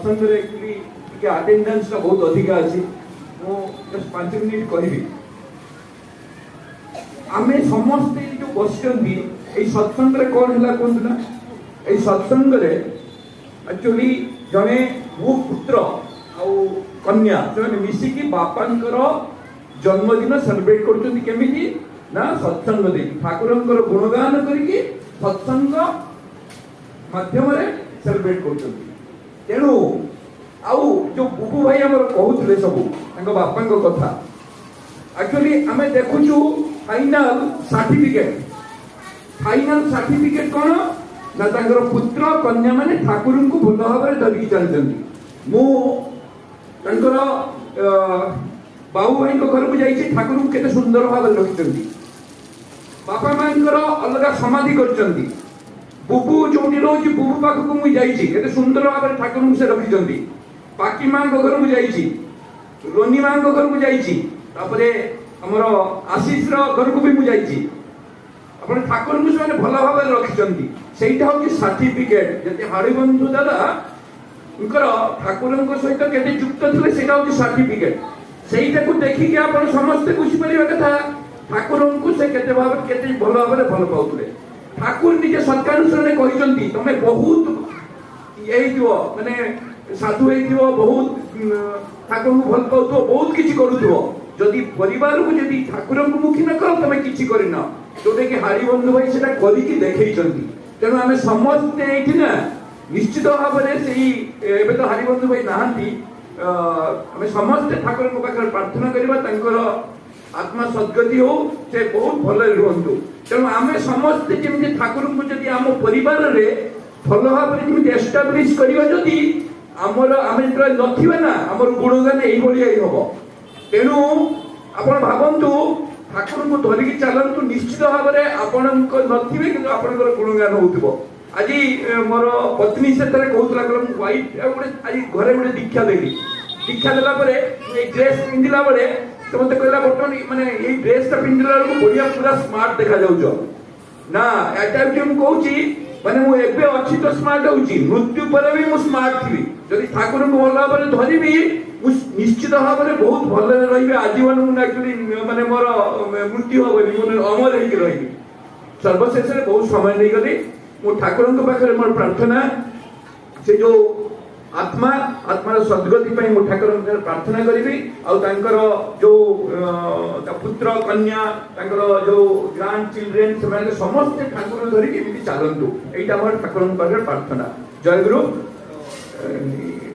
संगरे actually के attendance का बहुत अधिक अछि मो जस्ट 5 मिनिट कहबी आमे समस्त जो बसचंदी ए सत्संग रे कोन हला कोनला ए सत्संग रे एक्चुअली जने वो पुत्र आ कन्या से मिसिकी बापांकर जन्मदिन सेलिब्रेट करछथि केमिति ना सत्संग दे ठाकुरंकर गुणगान करिके सत्संग माध्यम रे सेलिब्रेट करछथि तेणु आउ जो बुबू भाई हमर कहउतले सब तांको बापांक कथा एक्चुअली हमें देखुछु फाइनल सर्टिफिकेट कोन ना तांकर पुत्र कन्या माने ठाकुरन को भल भाबरे धरि चलछथि मु तांकर बाबू भाई को घर को जाइछि ठाकुर को केते सुंदर भाबरे रखिछथि बापा मांकर अलगा समाधि करछथि बुबू जोटी रोज बुबू पाख को मु जाइछि केते सुंदर भाबरे ठाकुर को से रखिछथि पाकी मां को घर को जाइछि रोनी मां को घर को जाइछि तापरे हमर आशीष रो घर को भी मु जाइछि अपन ठाकुर को से भल भाबरे रखिछथि सेइटा होछि सर्टिफिकेट जते हरिबंधु दादा उनकर ठाकुरन को सहित केते युक्त थिले सेटा होछि सर्टिफिकेट सेइटा को देखि के अपन समस्त खुशी परिबा कथा ठाकुरन को से केते भाबरे केते भल भाबरे भल पाउतले ठाकुर निजे सत्कानुसारे कहिसंती तमे बहुत एई दियो माने साधु एई दियो बहुत ठाकुर को भल पाउतो बहुत किछि करूतो जदि परिवार को जदि ठाकुर को मुखी न करो तमे किछि करिना जोटे कि हरिबंधु भाई सेटा करि कि देखैचंती तेनु आमे समस्त एठी ना निश्चित भाबरे सेही एबे तो हरिबंधु भाई नाहंती आमे समस्त ठाकुर को पाखर प्रार्थना करिबा तांकर आत्मा सद्गति हो से बहुत भले रहंतु तेनु आमे समस्त जेमि ठाकुर को जदि आम परिवार रे भल भाबरे जेमि एस्टाब्लिश करिबा जदि हमर आमे जेतरा नथिबा ना हमर गुणगान एई भलिया ही हबो तेनु आपण भाबंतु ठाकुर को धरिकी चलंतु निश्चित भाबरे आपण को नथिबे किंतु आपणकर गुणगान होउतबो আজি मोर पत्नी से तरे कहउतला कलम वाइट गोटे आज घरे गोटे दीक्षा देला परे ए ड्रेस पिंदिला बडे तो मते कहला बर्तमान माने ए ड्रेस ता पिंदिला को बढ़िया पूरा स्मार्ट देखा जाउछो ना एटा कि हम कहउची माने मु एबे अछि तो स्मार्ट होउची मृत्यु पर भी मु स्मार्ट थी जदि ठाकुर को भला भाबरे धरिबी मु निश्चित भाबरे बहुत भले रहिबे आजीवन मु एक्चुअली माने मोर मृत्यु होबनी मु अमर हेकि रहिबी सर्वशेष रे बहुत समय नै गली मो ठाकुर को पाखरे मोर प्रार्थना से जो आत्मार सद्गति पई मो ठाकुर को प्रार्थना करिबी आ तांकर जो पुत्र कन्या तांकर जो ग्रैंड चिल्ड्रेन से माने समस्त ठाकुर धरि केमिति चालंतु एटा मोर ठाकुर को पाखरे प्रार्थना जय गुरु।